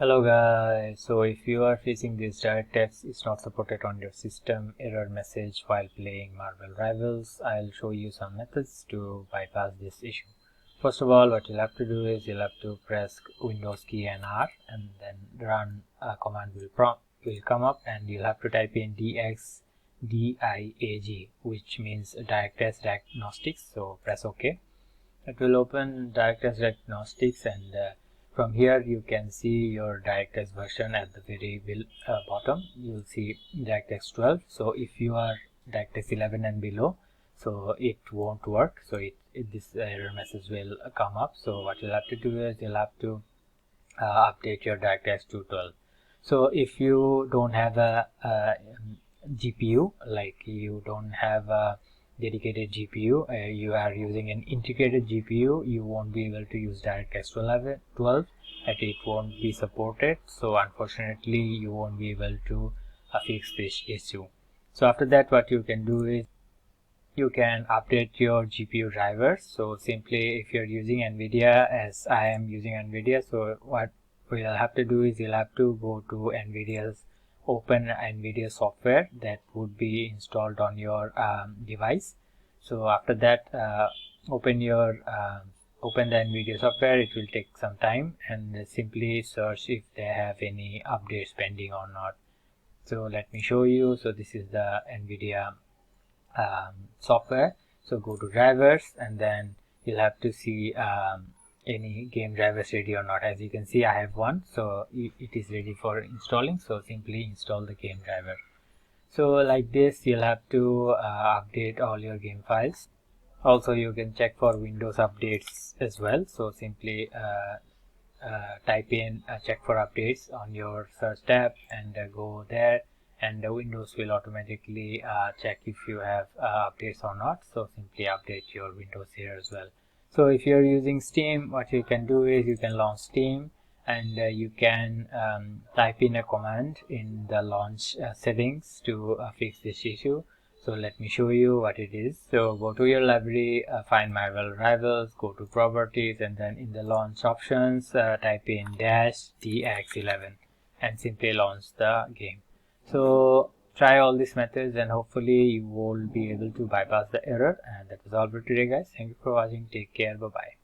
Hello guys, so if you are facing this Directx is not supported on your system error message while playing Marvel Rivals, I'll show you some methods to bypass this issue. First of all, what you'll have to do is you'll have to press Windows key and R, and then run a command will come up, and you'll have to type in DXDIAG, which means Directx Diagnostics. So press OK. It will open Directx Diagnostics, and from here you can see your Directx version. At the very bottom you will see Directx 12. So if you are Directx 11 and below, so it won't work, so this error message will come up. So what you'll have to do is you'll have to update your Directx to 12. So if you don't have a GPU, like you don't have a dedicated GPU, you are using an integrated GPU, you won't be able to use Directx 12 and it won't be supported. So unfortunately you won't be able to fix this issue. So after that, what you can do is you can update your GPU drivers. So simply, if you're using NVIDIA, as I am using NVIDIA, so what we'll have to do is you'll have to go to open NVIDIA software that would be installed on your device. So after that, open the NVIDIA software. It will take some time, and simply search if they have any updates pending or not. So let me show you. So this is the NVIDIA software. So go to drivers, and then you'll have to see any game drivers ready or not. As you can see, I have one, so it is ready for installing. So simply install the game driver. So like this, you'll have to update all your game files. Also, you can check for Windows updates as well. So simply type in check for updates on your search tab, and go there, and the Windows will automatically check if you have updates or not. So simply update your Windows here as well. So if you're using Steam, what you can do is you can launch Steam, and you can type in a command in the launch settings to fix this issue. So let me show you what it is. So go to your library, find Marvel Rivals, go to properties, and then in the launch options type in -DX11 and simply launch the game. So try all these methods, and hopefully you will be able to bypass the error. And that was all for today guys. Thank you for watching. Take care. Bye bye.